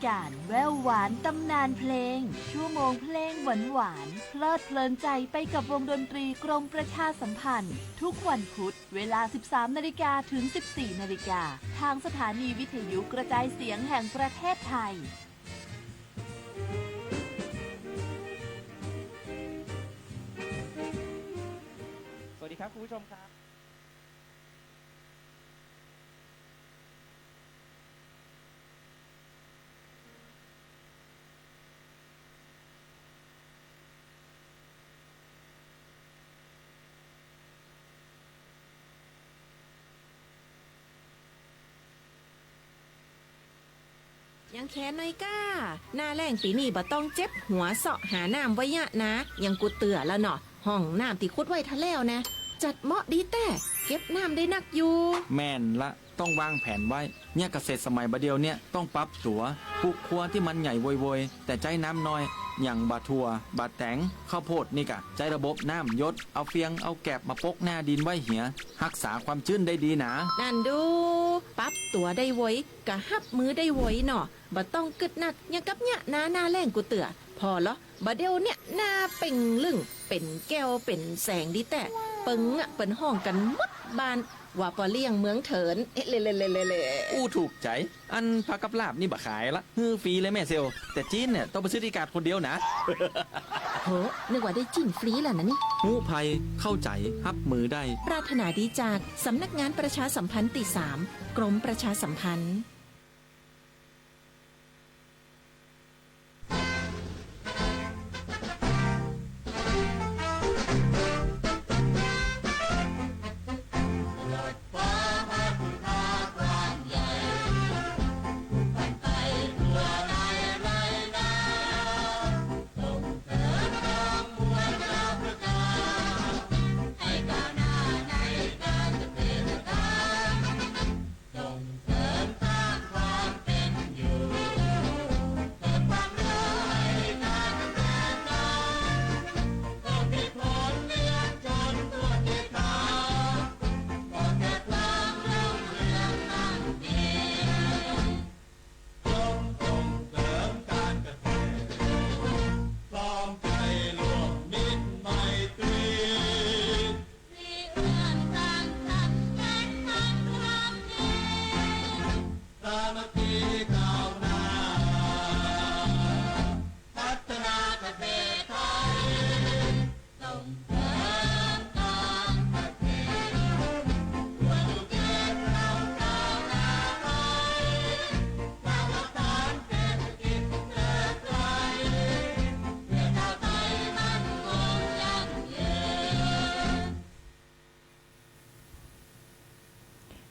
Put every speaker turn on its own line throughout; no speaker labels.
การแววหวานตำนานเพลงชั่วโมงเพลงหวานเพลิดเพลินใจไปกับวงดนตรีกรมประชาสัมพันธ์ทุกวันพุธเวลา 13 นาฬิกาถึง 14 นาฬิกาทางสถานีวิทยุกระจายเสียงแห่งประเทศไทย
สวัสดีครับคุณผู้ชมครับ
ยังแค้นน้อยก้าหน้าแรงปีนี้บ่ต้องเจ็บหัวเสาะหาน้ำไว้ยะนะยังกูเตือแล้วเนาะห้องน้ำที่คุดไว้ทะแล้วนะจัดเหมาะดีแต่เก็บน้ำได้นักอยู่
แม่นละต้องวางแผนไว้เนี่ยเกษตรสมัยบะเดียวเนี่ยต้องปรับสัวปลูกครัวที่มันใหญ่โวยๆแต่ใจน้ำน้อยอย่างบะทัวบะแตงข้าวโพดนี่กะใจระบบน้ำยศเอาเฟียงเอาแกบมาปกหน้าดินไว้เหียรักษาความชื้นได้ดีนะ
นั่นดูปรับตัวได้ไว้กะฮับมือได้ไว้เนาะบ่ต้องกึดหนักยังกับเนี่ยหน้าแรงกูเตือพอเหรอบะเดียวเนี่ยหน้าเป่งลึ่งเป็นแก้วเป็นแสงดีแต่เปิงอะเปิ้นห้องกันมดบานว่าปอเลี้ยงเมืองเถินเละ
อู้ถูกใจอันผักกับลาบนี่บะขายละฮือฟรีเลยแม่เซลแต่จีนเนี่ยต้องไปซื้อที่การคนเดียวนะ
โหนึกว่าได้จิ้นฟรีแล้วนะนี่
หูภัยเข้าใจฮับมือได้
ปรารถนาดีจากสำนักงานประชาสัมพันธ์ที่3กรมประชาสัมพันธ์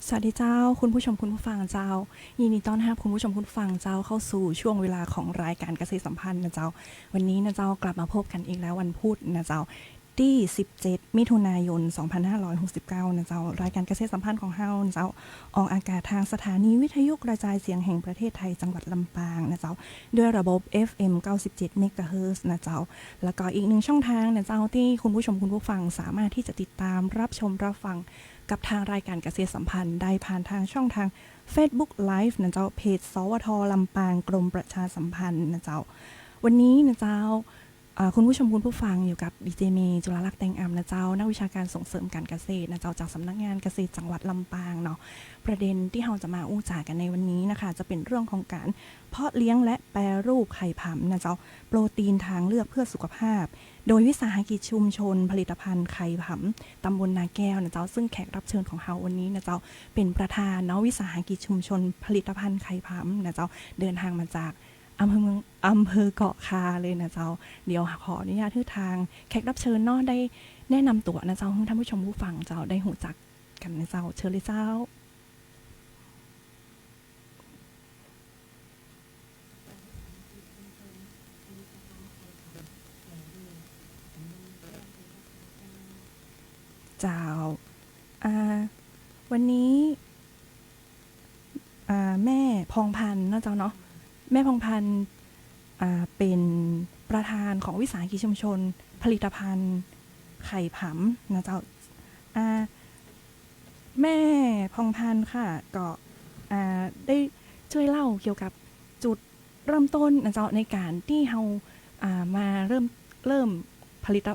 สวัสดีเจ้าคุณผู้ชมคุณผู้ฟังเจ้ายินดีต้อนรับคุณผู้ชมคุณผู้ฟังเจ้าเข้าสู่ช่วงเวลาของรายการเกษตรสัมพันธ์นะเจ้าวันนี้นะเจ้ากลับมาพบกันอีกแล้ววันพุธนะเจ้าที่17มิถุนายน2569นะเจ้ารายการเกษตรสัมพันธ์ของเฮานะเจ้าออกอากาศทางสถานีวิทยุกระจายเสียงแห่งประเทศไทยจังหวัดลำปางนะเจ้าด้วยระบบ FM 97 MHz นะเจ้าแล้วก็อีกหนึ่งช่องทางนะเจ้าที่คุณผู้ชมคุณผู้ฟังสามารถที่จะติดตามรับชมรับฟังกับทางรายการเกษตรสัมพันธ์ได้ผ่านทางช่องทาง Facebook Live นะเจ้าเพจสวทลำปางกรมประชาสัมพันธ์นะเจ้าวันนี้นะเจ้าคุณผู้ชมคุณผู้ฟังอยู่กับดีเจเมย์จุฬาลักษณ์แตงอำนะเจ้านักวิชาการส่งเสริมการเกษตรนะเจ้าจากสำนักงานเกษตรจังหวัดลำปางเนาะประเด็นที่เราจะมาอู้จากันในวันนี้นะคะจะเป็นเรื่องของการเพาะเลี้ยงและแปรรูปไข่ผำนะเจ้าโปรตีนทางเลือกเพื่อสุขภาพโดยวิสาหกิจชุมชนผลิตภัณฑ์ไข่ผำตำบลนาแก้วนะเจ้าซึ่งแขกรับเชิญของเราวันนี้นะเจ้าเป็นประธานเนาะวิสาหกิจชุมชนผลิตภัณฑ์ไข่ผำนะเจ้าเดินทางมาจากอำเภอเกาะคาเลยนะเจ้าเดี๋ยวขออนุญาตที่ทางแขกรับเชิญเนาะได้แนะนำตัวนะเจ้าให้ท่านผู้ชมผู้ฟังเจ้าได้หูจักกันนะเจ้าเชิญเลยเจ้าเจ้าวันนี้แม่พองพันธ์นะเจ้าเนาะแม่พองพันธ์เป็นประธานของวิสาหกิจชุมชนผลิตภัณฑ์ไข่ผำนะเจ้าแม่พองพันธ์ค่ะก็ได้ช่วยเล่าเกี่ยวกับจุด เริ่มต้นนะเจ้าในการที่เรามาเริ่มผลิต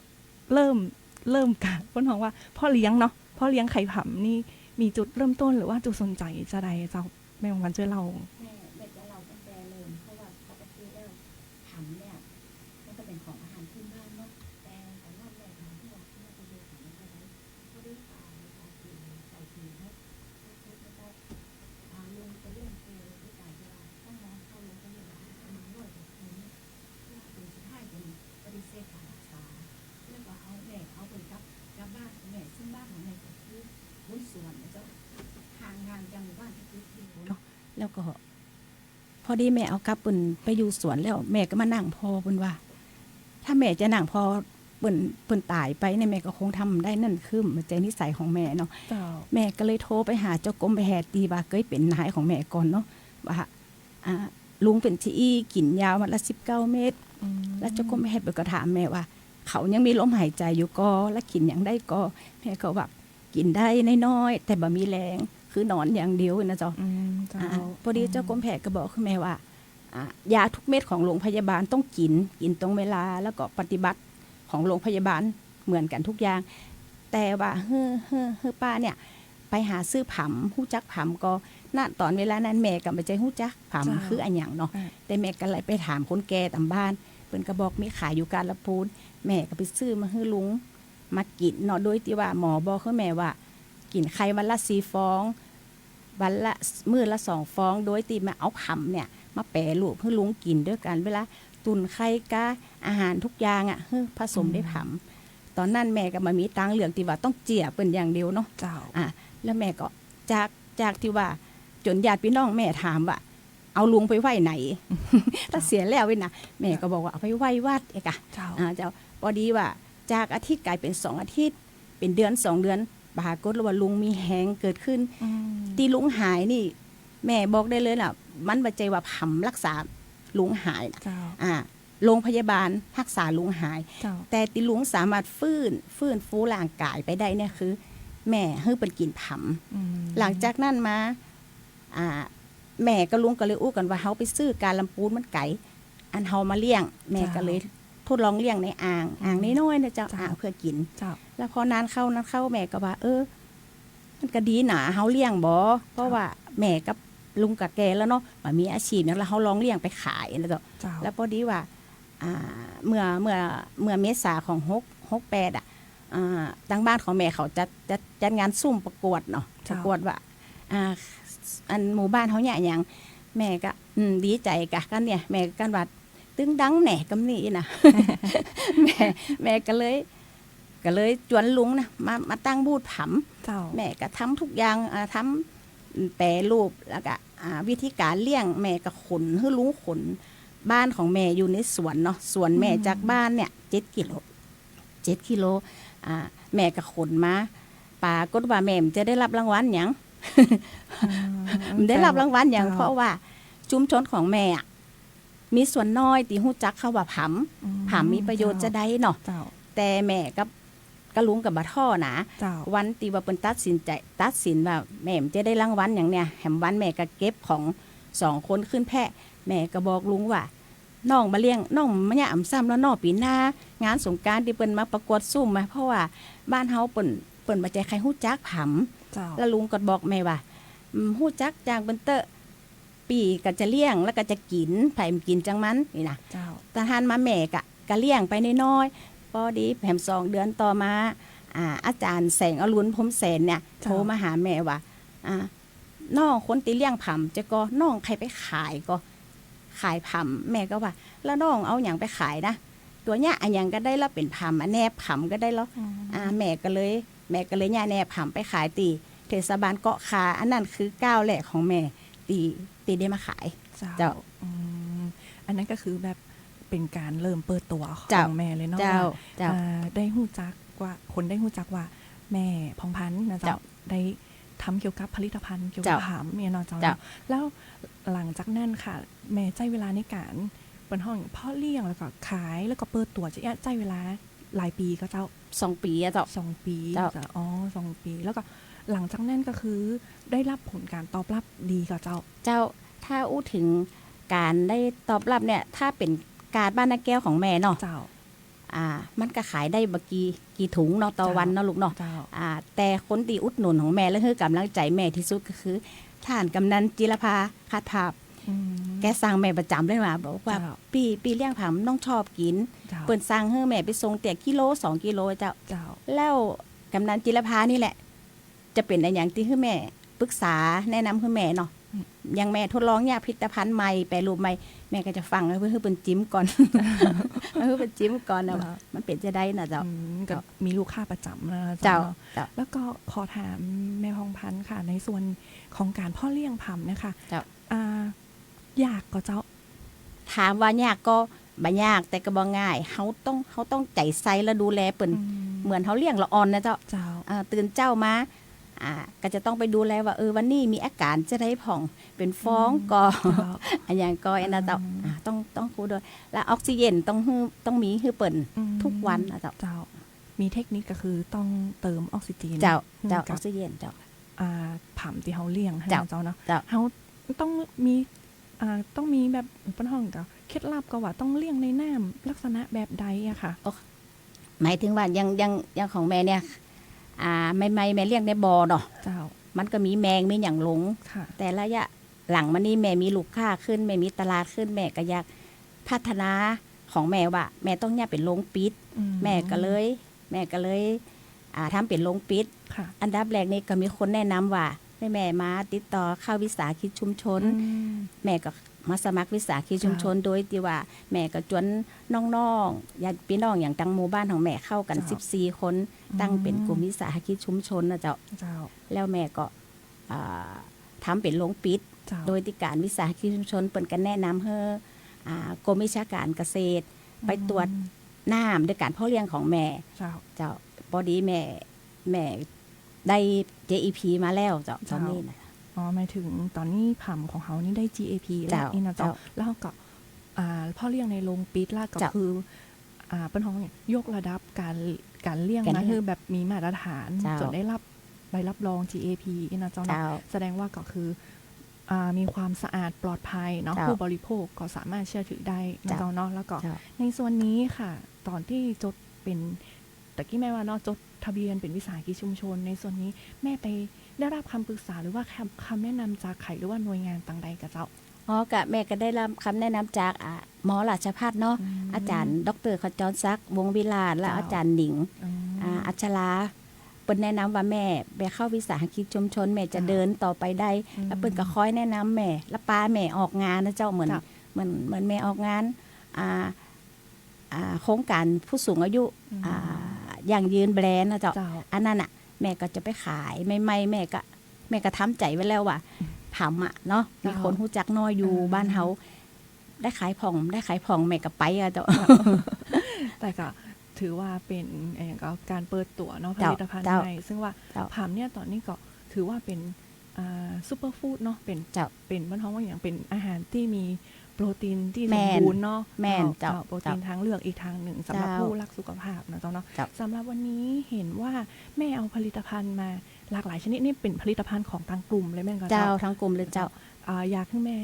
เริ่มการพ้นของว่าพ่อเลี้ยงเนาะพ่อเลี้ยงไข่ผำนี่มีจุดเริ่มต้นหรือว่าจุดสนใจจะใดเจ้าแม่ของวันช่วยเรา
แม่จะเราตั้งแต่เริ่มเพราะว่าปกติแล้วผำเนี่ยมันก็เป็นของอาหารพื้นบ้านเนาะแต่ตอนนั้นแม่ทำที่ว่าแม่ไปดูผำไม่ได้ก็ได้ปลาในการกินใส่ถุงให้ไม่ได้ลุงไปเรื่องเกลือที่ตายที่ว่าต้องมองเข้าลงไปเลยประมาณ100 กว่าคนเพื่อเป็นสุดท้ายเป็นปฏิเสธการรักษาแล้วก็เอาแม่เอาไปกับบ้านของแม่ซึ่งบ้านของแม่ก็คือหุ้นส่วนนะเจ้าห่างจากหมู่บ้านที่คือเนาะแล้วก็ พอดีแม่เอากลับปุ่นไปอยู่สวนแล้วแม่ก็มานั่งพอปุ่นว่า ถ้าแม่จะนั่งพอปุ่นตายไปเนี่ยแม่ก็คงทำได้นั่นคือมันใจนิสัยของแม่เนาะ
เจ้า
แม่ก็เลยโทรไปหาเจ้ากรมไปแหตตีว่าเคยเป็นนายของแม่ก่อนเนาะว่าลุงเป็นที่กินยาวมาละ19 เมตร แล้วเจ้ากรมไปแหตก็ถามแม่ว่า เขายังมีลมหายใจอยู่ก็แล้วกินอย่างได้ก็แม่ก็แบบกินได้น้อยๆแต่บ่มีแรงคือนอนอย่างเดียวนะจ๊ะ
เจ้า
พอดีเจ้ากรมแพทย์ก็บอกคือแม่ว่ายาทุกเม็ดของโรงพยาบาลต้องกินตรงเวลาแล้วก็ปฏิบัติของโรงพยาบาลเหมือนกันทุกอย่าง แต่ว่าเฮ้อป้าเนี่ยไปหาซื้อผำหู้จักผำก็ณตอนเวลานั้นแม่ก็ไม่ใจหู้จักผำคืออันอย่างเนาะแต่แม่ก็เลยไปถามคนแก่ตามบ้านเพิ่นก็บอกมีขายอยู่การละพูนแม่ก็ไปซื้อมาให้ลุงมากินเนาะโดยที่ว่าหมอบอกคือแม่ว่ากินไข่วันละ4 ฟองวันละมื้อละ2 ฟองโดยที่มาเอาผำเนี่ยมาแปรรูปให้ลุงกินด้วยกันเวลาตุนไข่กาอาหารทุกอย่างอ่ะผสมได้ผำตอนนั้นแม่ก็มามีตังเหลืองที่ว่าต้องเจียเป็นอย่างเดียวเนาะ
เจ้า
แล้วแม่ก็จากที่ว่าจนญาติพี่น้องแม่ถามว่าเอาลุงไปไว้ไหน ถ้าเสียแล้วเว้ยนะแม่ก็บอกว่าเอาไปไว้วัดเอกะ
เจ้า
เจ้าพอดีว่าจากอาทิตย์กลายเป็น2 อาทิตย์เป็นเดือน2 เดือนปรากฏว่าลุงมีแหงเกิดขึ้นที่ลุงหายนี่ แม่บอกได้เลยล่ะมันบัจใจว่าผำรักษาลุงหายนะ
เจ้า
โรงพยาบาลรักษาลุงหาย
เจ้า
แต่ติลุงสามารถฟื้นฟูร่างกายไปได้เนี่ยคือ แม่ให้เป็นกินผำหลังจากนั้นมาแม่กับลุงก็เลยอู้กันว่าเฮาไปซื้อการลำปูนมันไก่อันเฮามาเลี้ยง แม่ก็เลยทดลองเลี้ยงในอ่างน้อยๆนะเจ้าอ่างเพื่อกิน
เจ้า
แล้วพอนานเข้าแม่ก็ว่ามันก็ดีหนาเฮาเลี้ยงบ่เพราะว่าแม่กับลุงกับแกแล้วเนาะมันมีอาชีพอย่างแล้วเฮาลองเลี้ยงไปขายนะเจ้า
เจ้า
แล้วพอดีว่าเมื่อเมษาของ68ทางบ้านของแม่เขาจัดงานซุ่มประกวดเนาะประกวดว่าอันหมู่บ้านเขาเนี่ยอย่างแม่ก็ดีใจกะกันเนี่ยแม่กันว่าตึงดังแหน่กำนี่นะ แม่ก็เลยจวนลุงนะมาตั้งบูธผำ
เจ้า
แม่ก็ทำทุกอย่างทำแปรรูปแล้วก็วิธีการเลี้ยงแม่ก็ขนให้ลุงขนบ้านของแม่อยู่ในสวนเนาะสวนแม่จากบ้านเนี่ย7 กิโลแม่ก็ขนมาปากฏว่าแม่มันจะได้รับรางวัลอย่าง ได้รับรางวัลอย่างเพราะว่าชุมชนของแม่มีส่วนน้อยที่ฮู้จักเขาว่าผำมีประโยชน์จะได้เนาะ
เจ้า
แต่แม่กับลุงกับบัดท่อนะ
เจ้า
วันที่ว่าเปิ้นตัดสินว่าแม่จะได้รางวัลอย่างเนี้ยแหมวันแม่ก็เก็บของ2 คนขึ้นแพะแม่ก็บอกลุงว่าน้องมาเลี้ยงน้องมาเนี่ยซ้ำแล้วน้องปีหน้างานสงกรานต์ที่เปิ้นมาประกวดซุ่มมาเพราะว่าบ้านเฮาเปิ้นบ่ใจใครฮู้จักผำ
เจ้า
แล้วลุงก็บอกแม่ว่าฮู้จักจางเปิ้นเตอะปีก็จะเลี้ยงแล้วก็จะกินไผมันกินจังมันนี่นะ
เจ้า
ทหารมาแม่ก็เลี้ยงไปน้อยๆพอดีแผม2 เดือนต่อมาอาจารย์แสงอรุณพรหมแสนเนี่ยโทรมาหาแม่ว่าน้องคนตีเลี้ยงผำจะก็น้องใครไปขายก็ขายผำแม่ก็ว่า แล้วน้องเอาอย่างไปขายนะตัวเนี้ยอันอย่างก็ได้แล้วเป็นผำอันแนบผำก็ได้แล้วแม่ก็เลยย่าแนบผำไปขายตีเทศบาลเกาะคาอันนั้นคือก้าวแรกของแม่ตีได้มาขาย เจ้า
อันนั้นก็คือแบบเป็นการเริ่มเปิดตัวข
เจ้า
องแม่เลยเนาะ
เจ้า
ว่าได้หู้จักว่าคนได้หู้จักว่าแม่พองพันธุ์นะเจ้า
เจ้า
ได้ทำเกี่ยวกับผลิตภัณฑ์เกี่ยวกับ
เจ้า
ผำเนี่ยเนาะเจ้า
เจ้า
แล้วหลังจากนั้นค่ะ แม่ใจเวลาในการเป็นห้องพ่อเลี้ยงแล้วก็ขายแล้วก็เปิดตัวจะใจเวลาหลายปีก็เจ้า
2 ปีอะเจ้า
2 ปี
เจ้า
อ๋อ2 ปีแล้วก็หลังจากนั้นก็คือได้รับผลการตอบรับดีกับเจ้า
เจ้าถ้าอู้ถึง การได้ตอบรับเนี่ยถ้าเป็นการบ้านนาแก้วของแม่เนาะ
เจ้า
มันก็ขายได้บกี่ถุงเนาะต่อวันเนาะลูกเนาะ
เจ้า
แต่คนตีอุดหนุนของแม่และคือกำลังใจแม่ที่สุดก็คือท่านกำนันจิรภาคาดภาพ
อืม
แกสั่งแม่ประจำเลยว่าบอกว่า
เจ้า
ปีเลี้ยงผำน้องชอบกิน
เจ้า
เปิดสั่งให้แม่ไปส่งแต่กิโล2 กิโลเจ้า
เจ้า
แล้วกำนันจิรภานี่แหละ จะเป็นอะไรอย่างที่ให้แม่ปรึกษาแนะนำให้แม่เนาะอย่างแม่ทดลองยาผลิตภัณฑ์ใหม่แปรรูปใหม่แม่ก็จะฟังเพื่อเป็นจิ้มก่อน เพื่อเป็นจิ้มก่อนนะว่ามันเป็นจะได้นะเจ้า
อืมก็มีลูกค้าประจำนะ
เจ้า
เนาะ
เจ้า
แล้วก็ขอถามแม่พองพันธ์ค่ะ ในส่วนของการพ่อเลี้ยงผำนะคะ
เจ้า
ยากก็เจ้า
ถามว่ายากก็บ่ยากแต่ก็บ่ง่ายเขาต้องใจใส่และดูแลเปิ่นเหมือนเขาเลี้ยงละอ่อนนะเจ้า
เจ้า
ตื่นเจ้ามาก็จะต้องไปดูแลว่าวันนี้มีอาการจะได้ผ่องเป็นฟ้องก็
เจ้า
อันอย่างก็อันนะเจ้าต้องคูด้วยแล้วออกซิเจนต้องมีให้เปิ่น
อืม
ทุกวันนะเจ้า
เจ้า มีเทคนิคก็คือต้องเติมออกซิเจน
เจ้า
กั
อบ อกซิเจนเจ้า
ผำที่เขาเลี้ยงให้
เจ้า
เจ้าเนาะ
เจ้า
เขาต้องมีต้องมีแบบปัญหากับเคล็ดลับก็ว่าต้องเลี้ยงในน้ำลักษณะแบบใดอะค่ะ
หมายถึงว่ายังของแม่เนี่ยไม่แม่เลี้ยงในบ่อเนาะ
เจ้า
มันก็มีแมงมีอย่างหลง
ค่ะ
แต่ระยะหลังมานี่แม่มีลูกค้าขึ้นแม่มีตลาดขึ้นแม่ก็อยากพัฒนาของแม่ว่าแม่ต้องเนี่ยเป็นโรงปิด แม่ก็เลยทำเป็นโรงปิด
ค่ะ
อันดับแรกนี่ก็มีคนแนะนำว่าให้แม่มาติดต่อเข้าวิสาหกิจชุมชน แม่ก็มาสมัครวิสาหกิจชุมชนโดยที่ว่าแม่ก็จวนน้องๆญาติพี่น้องอย่างตังหมู่บ้านของแม่เข้ากัน
เจ้า
14 คนตั้งเป็นกลุ่มวิสาหกิจชุมชนนะเจ้า
เจ้า
แล้วแม่ก็ทำเป็นโรงปิด
เจ้า
โดยที่การวิสาหกิจชุมชนเปิ่นกันแนะนำให้กรมวิชาการเกษตร ไปตรวจน้ำด้วยการเพาะเลี้ยงของแม่
เจ้า
เจ้าพอดีแม่ได้ JEP มาแล้วเจ้าตอนนี้นะ
อ๋อหมายถึงตอนนี้ผำของเขานี่ได้ GAP แล้ว
เจ้า
นี่นะเจ้า
เจ้า
แล้วก็พ่อเลี้ยงในโรงปิดแล้วก็
เจ้า
คือเป็นของเนี่ยยกระดับการเลี้ยง
การ
นะ
เลี้ยง
คือแบบมีมาตรฐาน
เจ้า
จนได้รับใบรับรอง GAP นี่นะเจ้าเนาะ
เจ้า
แสดงว่าก็คือมีความสะอาดปลอดภัยเนาะ
เจ้า
ผู้บริโภคก็สามารถเชื่อถือได้นะ
เจ้า
เจ้าเนาะแล้วก็
เจ้า
ในส่วนนี้ค่ะ ตอนที่จดเป็นตะกี้แม่ว่าเนาะจดทะเบียนเป็นวิสาหกิจชุมชน ในส่วนนี้แม่ไปได้รับคำปรึกษาหรือว่าคำแนะนำจากใครหรือว่าหน่วยงานต่างใดกับเจ้า
กับแม่ก็ได้รับคำแนะนำจากหมอราชภัฏเนาะ
ม
อาจารย์ดรขจรศักดิ์วงศ์วิลาศและ
เจ้า
อาจารย์หนิง
อืม
อัชราเปิ้นแนะนำว่าแม่ไปเข้าวิสาหกิจชุมชนแม่จะ
เจ้า
เดินต่อไปได้
อืม
แล้วเปิ้นก็คอยแนะนำแม่แล้วป้าแม่ออกงานนะเจ้าเหมือน
เจ้า
เหมือนแม่ออกงานโครงการผู้สูงอายุอย่างยืนแบรนด์นะเจ้า
เจ้า
อันนั้นอ่ะแม่ก็จะไปขายไม่แม่ก็ทำใจไว้แล้วว่าผำอ่ะเนาะมี
เจ้า
คนหู้จักน้อยอยู่บ้านเฮาได้ขายผ่องแม่ก็ไปอะเจ้า
แต่ก็ถือว่าเป็นอย่างก็การเปิดตัวเนาะผ
เจ้า
ลิตภัณฑ์
เจ้า
ใหม่ซึ่งว่า
เจ้า
ผามเนี่ยตอนนี้ก็ถือว่าเป็นซูเปอร์ฟู้ดเนาะเป็น
เจ้า
เป็นบ้านท้องว่าอย่างเป็นอาหารที่มีโปรตีนที่ส
แม่
ม
น
บูรณ์เนาะ
แม่นเจ้า
โปรตีนทางเลือกอีกทางหนึ่งสำหรับ
เจ้า
ผู้รักสุขภาพนะเจ้าเนาะ
เจ้า
สำหรับวันนี้เห็นว่าแม่เอาผลิตภัณฑ์มาหลากหลายชนิดนี่เป็นผลิตภัณฑ์ของทางกลุ่มเลยแม่นก็
เจ้า
เจ้า
ทั้งกลุ่มเลยเจ้า
อยากให้แม่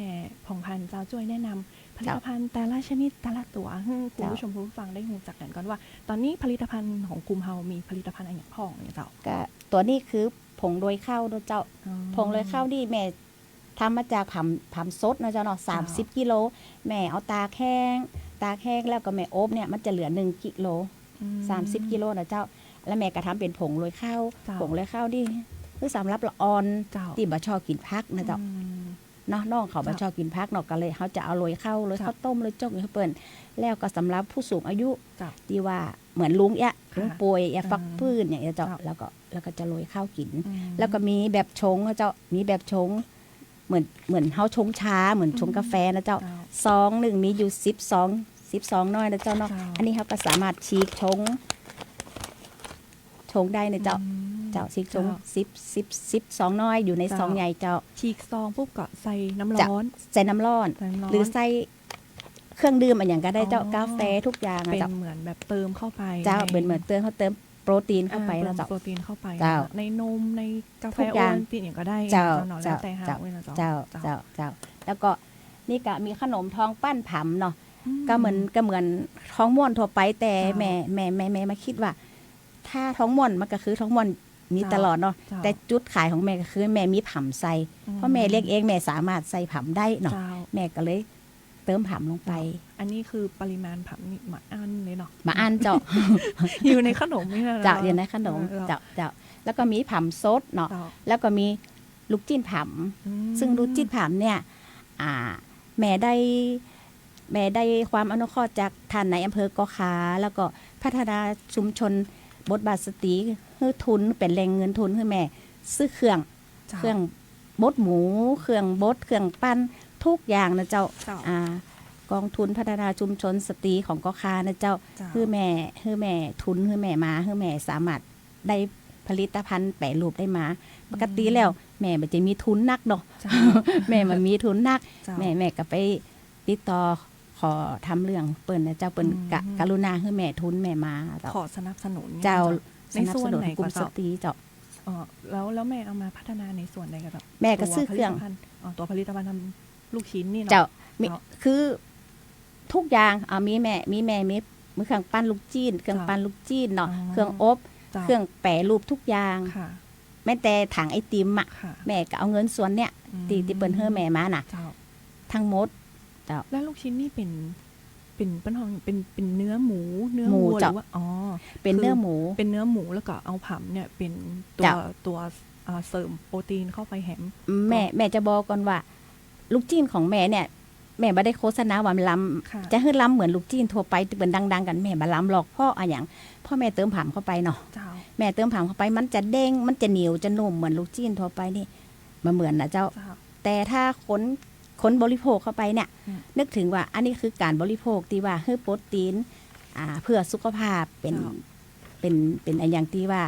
ผ่องพันธ์เจ้าช่วยแนะนำผลิตภัณฑ์แต่ละชนิดแต่ละตัวให้คุณผู้ชมผู้ฟังได้รู้จักกันก่อนว่า ตอนนี้ผลิตภัณฑ์ของกลุ่มเฮามีผลิตภัณฑ์อะไรอย่างพ่องเนี่ยเจ้า
ก็ตัวนี้คือผงโรยข้าวเนอะเจ้า ผงโรยข้าวนี่แม่ทำมาจากผำสดนะเจ้าเนาะ30 กิโลแม่เอาตากแห้งแล้วก็แม่อบเนี่ยมันจะเหลือ1 กิโล 30 กิโลนะเจ้า แล้วแม่ก็ทำเป็นผงโรยข้าว
เจ้า
ผงโรยข้าวนี่คือสำหรับละอ่อน
เจ้า
ที่บ่ชอบกินผักนะเจ้า เนาะน้องเขาบ่ชอบกินผักเนาะก็เลยเขาจะเอาโรยข้าวโรยข้าวต้มโรยจกให้เปิ้นแล้วก็สำหรับผู้สูงอายุ
เจ้า
ที่ว่าเหมือนลุงลุงป่วยฟัก
อืม
พื้นอย่างเงี้ยเจ้า
เจ้า
แล้วก็จะโรยข้าวกิน
อืม
แล้วก็มีแบบชงนะเจ้ามีแบบชงเหมือนเฮาชงชาเหมือนชงกาแฟนะเจ้า
เจ้า
ซองหนึ่งมีอยู่12น้อยนะเจ้าเนาะ
เจ้า
อันนี้เขาก็สามารถฉีกชงได้นะเจ้า เจ้าฉีกชง12น้อยอยู่ในซองใหญ่เจ้า
ฉีกซองปุ๊บก็ใส่น้ำ
จะ
ร้อน
ใส่น้ำร้อน
ใส่น้ำร้อน
หรือใส่เครื่องดื่มอันอย่างก็ได้เจ้า
อ๋อ
กาแฟทุกอย่างอะ
เป็น
เจ้า
เหมือนแบบเติมเข้าไป
เจ้า
ใน
เป็นเหมือนเขาเติมโปรตีนเข้าไป
เติ
แล้ว
ม
เจ้า
โปรตีนเข้าไป
เจ้า
ในนมในกาแฟ
ทุกอ
โอย่าง วัลตินอย่างก็ได้
เจ้า
เนาะแล้วแต่เฮา
เจ้า
เว้ยนะเจ้า
เจ้าแล้วก็ นี่ก็มีขนมทองปั้นผำเนาะก็เหมือนท้องม่วนทั่วไปแต่แม่มาคิดว่า ถ้าท้องม่วนมันก็คือท้องม่วนมีตลอดเนาะแต่จุดขายของแม่ก็คือแม่มีผำใส่เพราะแม่เลี้ยงเองแม่สามารถใส่ผำได้เนาะแม่ก็เลยเติมผำลงไป
อันนี้คือปริมาณผักนี่มาอันเลยเนาะ
มาอันเจาะ
อยู่ในขนมนี่นะ
เจาะอยู่ในขนมเจาะแล้วก็มีผำซดเนาะแล้วก็มีลูกจิ้นผำซึ่งลูกจิ้นผำเนี่ยแม่ได้ความอนุเคราะห์จากท่านในอำเภอกอคาแล้วก็พัฒนาชุมชนบทบาทสตรีให้ทุนเป็นแหล่งเงินทุนให้แม่ซื้อเครื่องบดหมูเครื่องบดเครื่องปั้นทุกอย่างนะเจ้ากองทุนพัฒนาชุมชนสตรีของกอคานะเจ้าคือแม่ทุนคือแม่มาคือแม่สามารถได้ผลิตภัณฑ์แปรรูปได้มาปกติแล้วแม่มันจะมีทุนนักเนาะ แม่มันมีทุนนักแม่ก็ไปติดต่อขอทำเรื่องเปิ้นนะเจ้าเปิ้นกรุณาให้แม่ทุนแม่มา
ขอสนับสนุน
เจ้า
ในส่วนไหน
กลุ่มสตรีเจ้า
แล้วแม่เอามาพัฒนาในส่วนใดกับ
แม่ก็ซื้อเครื่อง
ตัวผลิตภัณฑ์ทำลูกชิ้นนี่เนาะ
เจ้าคือทุกอย่างมีแม่มีมือเครื่องปั้นลูกจีนเครื่องปั้นลูกจีนเนาะเครื่องอบเครื่องแปรรูปทุกอย่างแม้แต่ถังไอติมแม่ก็เอาเงินส่วนเนี้ยตีเปิ้นเฮอแม่มาน่ะทั้งหมด
แล้วลูกชิ้นนี่เป็นปั้นทองเป็นเนื้อหมูเนื้อวัวหรือว่า
เป็นเนื้อหมู
แล้วก็เอาผำเนี่ยเป็นตัวเสริมโปรตีนเข้าไปแหม
แม่จะบอกก่อนว่าลูกจิ้นของแม่เนี่ยแม่ไม่ได้โฆษณาว่ามันล้ำจะให้ล้ำเหมือนลูกจิ้นทั่วไปที่เป็นดังๆกันแม่มาล้ำหรอกเพราะอย่างพ่อแม่เติมผำเข้าไปเนาะแม่เติมผำเข้าไปมันจะเด้งมันจะเหนียวจะนุ่มเหมือนลูกจิ้นทั่วไปนี่มาเหมือนนะเจ้าแต่ถ้าคนบริโภคเข้าไปเนี่ยนึกถึงว่าอันนี้คือการบริโภคที่ว่าให้โปรตีนเพื่อสุขภาพเป็นอันอย่างที่ว่า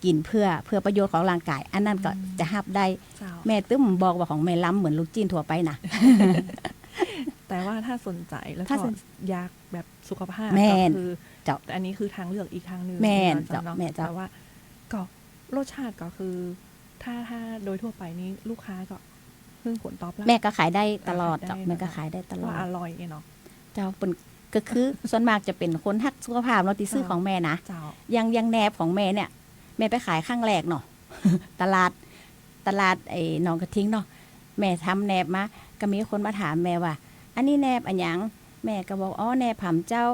กินเพื่อประโยชน์ของร่างกายอันนั้นก็จะหับได้แม่ตึ้มบอกว่าของแม่ล้ำเหมือนลูกจิ้นทั่วไปนะ
แต่ว่าถ้าสนใจแล้วก็อยากแบบสุขภาพ
ก็
คือแต่อันนี้คือทางเลือกอีกทางนึง
แม่
แต่ว่าก็รสชาติก็คือถ้าโดยทั่วไปนี้ลูกค้าก็เพิ่งผลตอบรับ
แม่ก็ขายได้ตลอดแม่ก็ขายได้ตลอด
อร่อยเนาะ
เจ้าเป็นก็คือส่วนมากจะเป็นคนฮักสุขภาพเราติซื้อของแม่นะยังแนบของแม่เนี่ยแม่ไปขายข้างแรกเนาะ ตลาดไอ้หนองกระทิงเนาะแม่ทำแนบมาก็มีคนมาถามแม่ว่าอันนี้แนบอันหยังแม่ก็บอกแนบผำเจ้า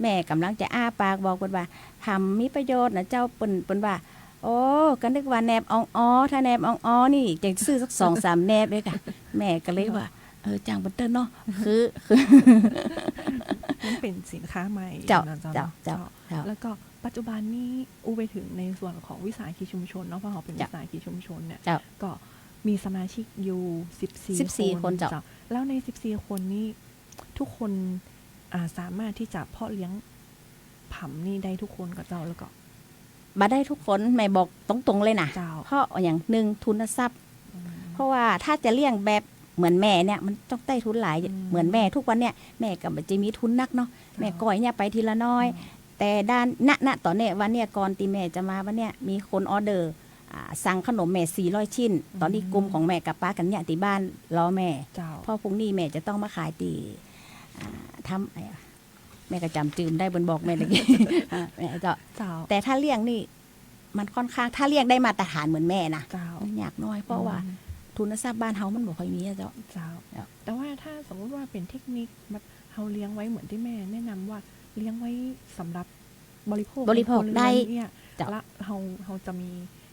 แม่กำลังจะอ้าปากบอกว่าผำมีประโยชน์นะเจ้าเปิ้นว่าโอ้ก็นึกว่าแนบอ่องถ้าแนบอ่องนี่จะซื้อสัก 2-3 แนบเลยค่ะแม่ก็เลยว่าจ้างบันเติ้ลเนาะคือ
มันเป็นสินค้าใหม่
เจ้า
แล้วก็ปัจจุบันนี้ไปถึงในส่วนของวิสาหกิจชุมชนเนาะเพราะเขาเป็นวิสาหกิจชุมชนเนี่ยก็มีสมาชิกอยู่14 คนแล้วใน14 คนนี้ทุกคนสามารถที่จะเพาะเลี้ยงผำนี่ได้ทุกคนกับเจ้าแล้วก็
มาได้ทุกคนแม่บอกตรงๆเลยนะเพราะอย่างหนึ่งทุนทรัพย์เพราะว่าถ้าจะเลี้ยงแบบเหมือนแม่เนี่ยมันต้องได้ทุนหลายเหมือนแม่ทุกวันเนี่ยแม่ก็มันจะมีทุนนักเนาะแม่ก่อยเนี่ยไปทีละน้อยแต่ด้านณตอนเนี้ยวันเนี้ยก่อนตีแม่จะมาวันเนี้ยมีคนออเดอร์สั่งขนมแม่400 ชิ้นตอนนี้กลุ่มของแม่กับป้ากันเนี่ยที่บ้านรอแม่เพราะพรุ่งนี้แม่จะต้องมาขายตีทำแม่ก็จำจืมได้บนบอกแม่เลยแม่เจ้าแต่ถ้าเลี้ยงนี่มันค่อนข้างถ้าเลี้ยงได้มาตรฐานเหมือนแม่นะมันยากน้อยเพราะว่าทุนทรัพย์บ้านเฮามันบ่ค่อยมีเจ้า
แต่ว่าถ้าสมมติว่าเป็นเทคนิคแบบเฮาเลี้ยงไว้เหมือนที่แม่แนะนำว่าเลี้ยงไว้สำหรับบริโภค
ได้
เนี่ยแล้วเฮาจะมี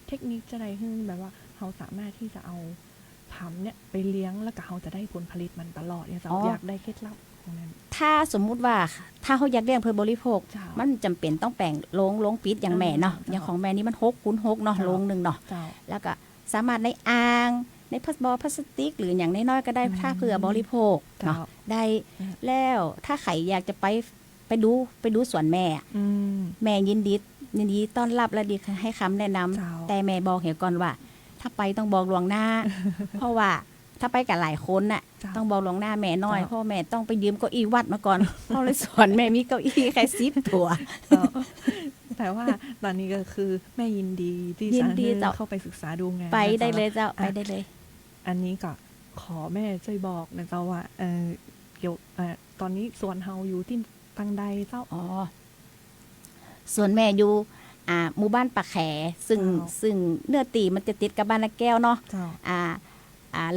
เทคนิคจะได้ขึ้นแบบว่าเฮาสามารถที่จะเอาผำเนี่ยไปเลี้ยงแล้วก็เฮาจะได้ผลผลิตมันตลอดเนี่ยอยากได้เคล็ดลับของนั้น
ถ้าสมมุติว่าถ้าเขาอยากเลี้ยงเพื่อบริโภคมันจำเป็นต้องแปลงโรงปิดอย่างแม่เนาะอย่างของแม่นี่มัน6x6เนาะโรงนึงเนาะแล้วก็สามารถในอ่างในพลาสติกหรืออย่างน้อยๆก็ได้ถ้าเพื่อบริโภคเนาะได้แล้วถ้าใครอยากจะไปดูสวนแม่ยินดีต้อนรับและดีให้คำแนะนำแต่แม่บอกเหตุก่อนว่าถ้าไปต้องบอกล่วงหน้า เพราะว่าถ้าไปกับหลายคนน่ะต้องบอกล่วงหน้าแม่น้อยเพราะแม่ต้องไปยืมเก้าอี้วัดมาก่อนเพราะเลยสวนแม่มีเก้าอี้แค่10 ตัว
แต่ว่าตอนนี้ก็คือแม่ยินดีที่จะเข้าไปศึกษาดูงาน
ไปได้เลยเจ้าไปได้เลย
อันนี้ก็ ขอแม่ช่วยบอกนะเจ้าว่าเกี่ยวตอนนี้สวนเฮาอยู่ที่ตังใดเจ้า
อ๋อส่วนแม่อยู่หมู่บ้านปากแขซึ่งเนื้อตีมันจะติดกับบ้านนาแก้วเนาะ
เจ้า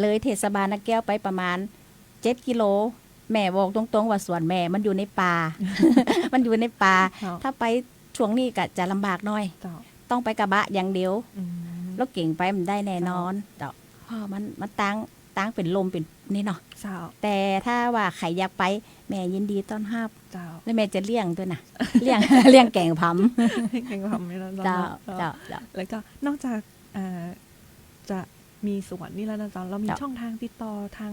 เลยเทศบาลนาแก้วไปประมาณ7 กิโลแม่บอกตรงๆว่าสวนแม่มันอยู่ในป่า มันอยู่ในป่า
เจ้า
ถ้าไปช่วงนี้ก็จะลำบากหน่อย
เจ้า
ต้องไปกระบะอย่างเดียว
อืม
รถเก่งไปมันได้แน่นอนเจ้าเพราะมันตั้งเป็นลมเป็นนี่เนาะ
เจ้า
แต่ถ้าว่าใครอยากไปแม่ยินดีต้อนรับ
เจ้า
แล้วแม่จะเลี้ยงด้วยนะ เลี้ยง เลี้ยงแกงพัม
เก่งความไม่แล้ว
เจ้า
เจ้า
เจ้าเจ้า
แล้วก็นอกจากจะมีสวนนี่แล้วนะเจ้าเรามี
เจ้า
ช่องทางติดต่อทา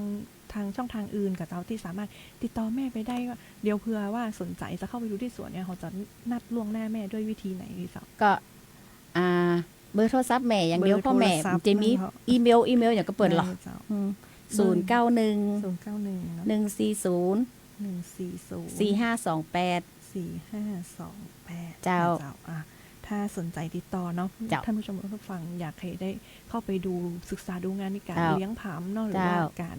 งช่องทางอื่นกับเจ้าที่สามารถติดต่อแม่ไปได้ว่าเดี๋ยวเผื่อว่าสนใจจะเข้าไปดูที่สวนเนี่ยเขาจะนัดล่วงหน้าแม่ด้วยวิธีไหนดีเจ้า
ก็เบอร์โทรศัพท์แม่อย่างเดียว
เบอร์
พ่อแม่
โทรศัพท์
จะมี
นะคะ
อีเมลอย่างก็เปิดหรอ
เจ้า
091
091
140
140
4528
4528
เจ้า
ถ้าสนใจติดต่อเนาะ
เจ้า
ท่านผู้ชมผู้ฟังอยากให้ได้เข้าไปดูศึกษาดูงานในการ
เจ้า
เลี้ยงผำเนาะหรือว่า
เจ้า
การ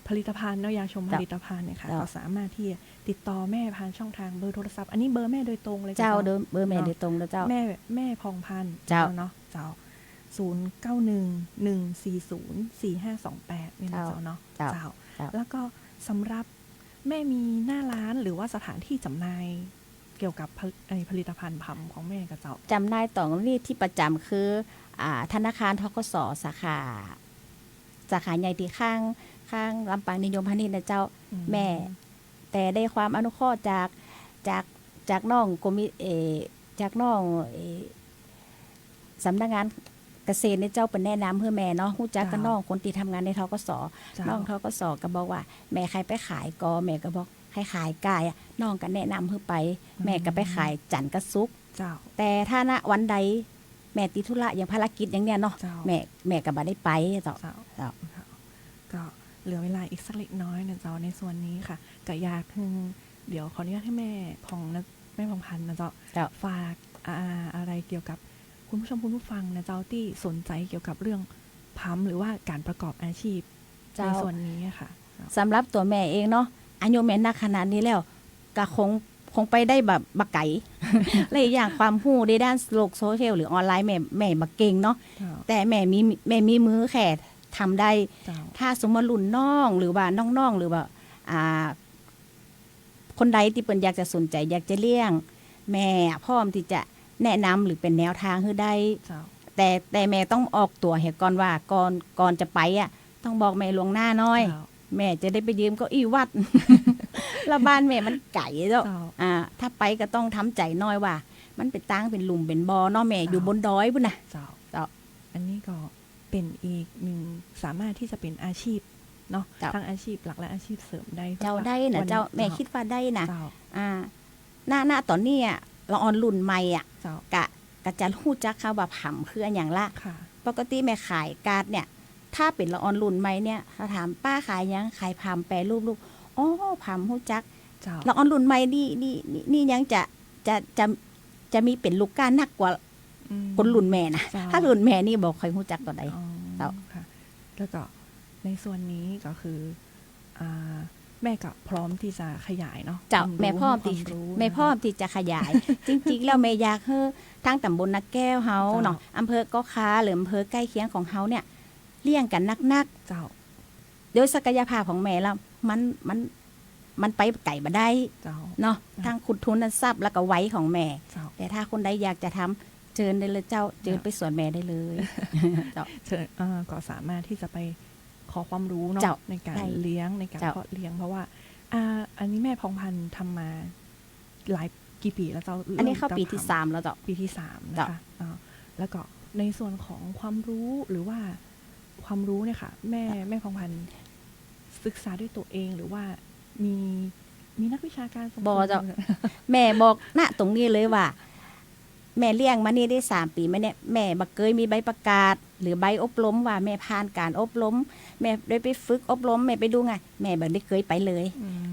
ผลิตภัณฑ์เนาะยาชมผ
เจ้า
ลิตภัณฑ์เนี่ยค่ะ
เจ้า
ก็สามารถที่จะติดต่อแม่ผ่านช่องทางเบอร์โทรศัพท์อันนี้เบอร์แม่โดยตรงเลย
เจ้า
ค่ะ
เบอร์แม่โดยตรงแล้วเจ้า
แม่พองพันธุ์
เจ้า
เนาะเจ้า0911404528เนี่ยนะเจ้าเนาะ
เจ้า
เจ้า
เจ้า
แล้วก็สำหรับแม่มีหน้าร้านหรือว่าสถานที่จำหน่ายเกี่ยวกับผลิตภัณฑ์ผำของแม่กับเจ้า
จำได้ต่อนี่ที่ประจำคือธนาคารทกสสาขาใหญ่ที่ข้างลำปางนิยมพาณิชย์นะเจ้า แม่ แต่ได้ความอนุเคราะห์จากน้องกรมจากน้องสำนักงานเกษตรเนี่ยเจ้าเป็นแนะนำเพื่อแม่เนาะรู้จักกับน้องคนที่ทำงานในทกส น้องทกสก็บอกว่าแม่ใครไปขายก็แม่ก็บอกให้ขายกายอ่ะน้องก็แนะนำเพื่อไป แม่ก็ไปขายจันทร์กับซุกร์
เจ้า
แต่ถ้าณวันใดแม่ติดธุระอย่างภารกิจอย่างเนี้ยเนาะ
เจ้า
แม่ก็บ่ได้ไปเจ้า
เจ้า
เจ้า
ค่ะก็เหลือเวลาอีกสักเล็กน้อยนะเจ้าในส่วนนี้ค่ะก็อยากเดี๋ยวขออนุญาตให้แม่พองพันธุ์นะเจ้า
เจ้า
ฝากอะไรเกี่ยวกับคุณผู้ชมคุณผู้ฟังนะเจ้าที่สนใจเกี่ยวกับเรื่องพัมหรือว่าการประกอบอาชีพใน
เจ้า
ส่วนนี้อะค่ะ
สำหรับตัวแม่เองเนาะอายุแม่นักขนาดนี้แล้วก็คงไปได้แบบบักไก่ และอีกอย่างความรู้ในด้านโลกโซเชียลหรือออนไลน์แม่บักเก่งเนาะ
เจ้า
แต่แม่มีมือแค่ทำได้
เจ้า
ถ้าสมมติรุ่นน้องหรือว่าน้องๆหรือว่าคนใดที่เปิ่นอยากจะสนใจอยากจะเลี้ยง แม่พร้อมที่จะแนะนำหรือเป็นแนวทางให้ได้
เจ้า
แต่แม่ต้องออกตัวให้ก่อนว่าก่อนจะไปต้องบอกแม่ลวงหน้าน้อย
เจ้า
แม่จะได้ไปยืมเก็อีวัด แล้วบ้านแม่มันไก่เจ้า
เจ้า
ถ้าไปก็ต้องทำใจน้อยว่า มันเป็นตั้งเป็นหลุมเป็นบ่อเนาะแม่อยู่บนดอยบุ่นนะ
เจ้า
เจ้า
อันนี้ก็เป็นอีกหนึ่งสามารถที่จะเป็นอาชีพเนาะ
เจ้า
ทั้งอาชีพหลักและอาชีพเสริมได้
เจ้าได้นะ
วัน
เจ้าแม่คิดว่าได้นะ
เจ้า
หน้าตอนนี้เราออนรุ่นใหม่
เจ้าก
ะจะรู้จักคำว่าผำคืออย่างละ
ค่ะ
ปกติแม่ขายการ์ดเนี่ย ถ้าเป็นละออนรุ่นใหม่เนี่ยถ้าถามป้าขายยังขายผำแปรรูปลูกอ๋อผำรู้จัก
เจ้า
ละออนรุ่นใหม่นี่ยังจะมีเป็นลูกก้านักกว่า
อืม
คนรุ่นแม่นะ
เจ้า
ถ้ารุ่นแม่นี่บอกใครรู้จักตัวใด
อ๋อ
เจ้า
ค่ะแล้วก็ในส่วนนี้ก็คือแม่ก็พร้อมที่จะขยายเนาะ
เจ้า
ควา
แม่พ่อม
ควา
ที่
รู้
แม่พ่อมที่จะขยาย จริงๆแล้วแม่อยากให้ทั้งตำบลนักแก้วเฮาเนาะอำเภอก็ค้าหรืออำเภอใกล้เคียงของเฮาเนี่ยเลี้ยงกันนัก
เจ้า
ๆโดยศักยภาพของแม่แล้วมันไปไก่บ่ได้
เจ้า
เนาะทั้งคุณทุนทรัพย์แล้วก็ไว้ของแม่
เจ้า
แต่ถ้าคนใดอยากจะทำเชิญได้เลยเจ้าเชิญไปสวนแม่ได้เลย เจ้า
เชิญก็สามารถที่จะไปขอความรู้เนาะ
เจ้า
ในการ
ได้
เลี้ยงในการ
เจ้า
เพาะเลี้ยงเพราะว่าอันนี้แม่พองพันธุ์ทำมาหลายกี่ปีแล้วเจ้า
อันนี้เข้าปีที่
ริ่ม
3 แล้วเจ้า
ปีที่3นะคะแล้วก็ในส่วนของความรู้หรือว่าความรู้เนี่ยค่ะแม่พองพันธุ์ศึกษาด้วยตัวเองหรือว่ามีนักวิชาการส่ง
บ่
เสริม
เจ้า แม่บอกณตรงนี้เลยว่า แม่เลี้ยงมานี่ได้3 ปีมาเนี่ยแม่บักเคยมีใบประกาศ หรือใบอบรมว่าแม่ผ่านการอบรม แม่ได้ไปฝึกอบรมแม่ไปดูไงแม่แบบได้เคยไปเลย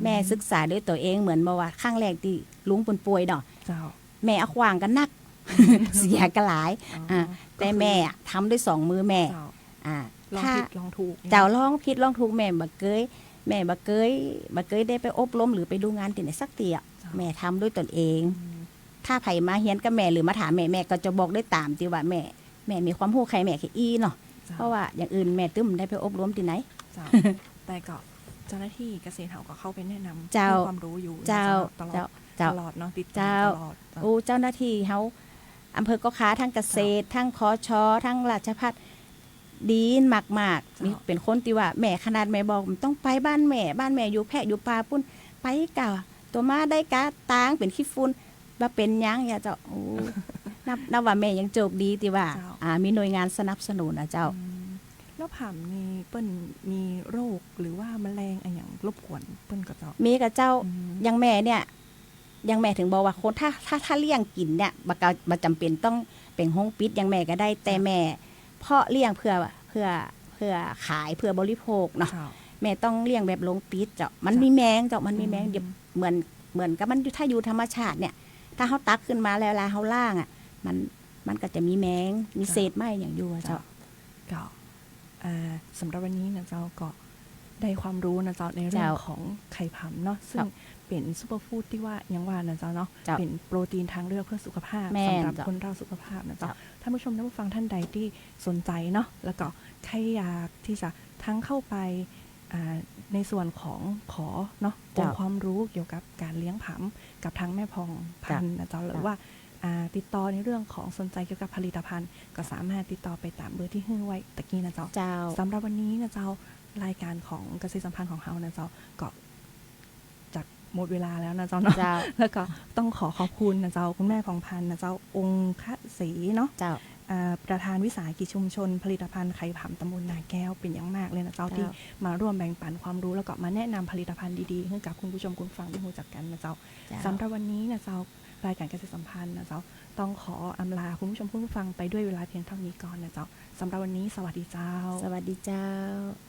แม่ศึกษาด้วยตัวเองเหมือนมาว่าครั้งแรกที่ลุงป่วยเนาะ
เจ้า
แม่เอาขวางกันนัก เสียกันหลาย
อ๋อ
แต่แม่ทำด้วย2 มือแม่
เจ้า ลอง
ถ้า
ผิดลองถูก
เจ้าลองผิดลองถูกแม่บ่เคยได้ไปอบรมหรือไปดูงานที่ไหนสักทีอ่ะแม่ทำด้วยตนเอง ถ้าไผมาเฮียนกับแม่หรือมาถามแม่ก็จะบอกได้ตามที่ว่าแม่มีความรู้ใครแม่แค่อีเนาะเพราะว่าอย่างอื่นแม่ตึ้มได้ไปอบรมที่ไหน
เจ้าแต่ก็เจ้าหน้าที่เกษตรเขาก็เข้าไปแนะนำ
เจ้า
ให้ความรู้อยู่
เจ้า
ตลอ
เจ้า
ด
เจ้า
ตลอดเนาะติดตาม
เจ้า
ตลอดเจ้า
โอ้เจ้าหน้าที่เฮาอำเภอก็ค้าทั้งเกษตรทั้งคอชอทั้งราชภัฏดีมากๆมีเป็นคนที่ว่าแม่ขนาดแม่บอกมันต้องไปบ้านแม่อยู่แพะอยู่ป่าปุ้นไปกะตัวมาได้กะตางเป็นขี้ฝุ่นว่าเป็นหยังอย่าเจ้าโอ้ นับว่าแม่ยังโชคดีที่ว่ามีหน่วยงานสนับสนุนนะเจ้า
แล้วผ่ามมีเปิ้นมีโรคหรือว่าแมลงอะไรอย่างรบกวนเปิ้นกับเจ้า
มีกับเจ้า
อืม
ยังแม่เนี่ยยังแม่ถึงบอกว่าคนถ้าเลี้ยงกินเนี่ยบ่จำเป็นต้องเป็นห้องปิดยังแม่ก็ได้แต่แม่เพาะเลี้ยงเพื่อขายเพื่อบริโภคเนาะ
เจ้า
แม่ต้องเลี้ยงแบบลงปิดเจ้ามันมีแมงเจ้ามันมีแมงเดี๋ยวเหมือนกับมันถ้าอยู่ธรรมชาติเนี่ย ถ้าเขาตักขึ้นมาแล้วเวลาเขาล่างอ่ะมันก็จะมีแมงมีเศษไม้อย่างอยู่อะเจ้า
ก็สำหรับวันนี้นะเจ้าก็ได้ความรู้นะเจ้าในเรื่อง
เจ้า
ของไข่ผำเนาะซึ่
ครั
ง
บ
เป็นซูเปอร์ฟู้ดที่ว่ายังว่านะเจ้าเนาะ
เจ้า
เป็นโปรตีนทางเลือกเพื่อสุขภาพ
แม่น
สำหรับ
เจ้า
คนเราสุขภาพนะเจ้า
เจ้า
ท่านผู้ชมท่านผู้ฟังท่านใดที่สนใจเนาะแล้วก็ใครอยากที่จะทั้งเข้าไปในส่วนของขอเนาะองค์ความรู้เกี่ยวกับการเลี้ยงผำกับทางแม่พองพันธุ์นะเจ้าหรือว่าติดต่อในเรื่องของสนใจเกี่ยวกับผลิตภัณฑ์ ก็สามารถติดต่อไปตามเบอร์ที่ให้ไว้ตะกี้นะเจ้า
เจ้า
สำหรับวันนี้นะเจ้ารายการของเกษตรสัมพันธ์ของเรานะเจ้าก็จากหมดเวลาแล้วนะเจ้าเนาะ
เจ้า
แล้วก็ต้องขอบคุณนะเจ้าคุณแม่ของพันธุ์นะเจ้าองค์คศรีเนาะ
เจ้า
ประธานวิสาหกิจชุมชน ผลิตภัณฑ์ไข่ผำตำบลนาแก้วเป็นอย่างมากเลยนะเจ้า
เจ้า
ที่มาร่วมแบ่งปันความรู้แล้วก็มาแนะนำผลิตภัณฑ์ดีๆให้กับคุณผู้ชมคุณฟังได้รู้จักกันนะเจ้า
เจ้า
สำหรับวันนี้นะเจ้ารายการเกษตรสัมพันธ์นะเจ้าต้องขออำลาคุณผู้ชมคุณผู้ฟังไปด้วยเวลาเพียงเท่านี้ก่อนนะเจ้าสำหรับวันนี้สวัสดีเจ้า
สวัสดีเจ้า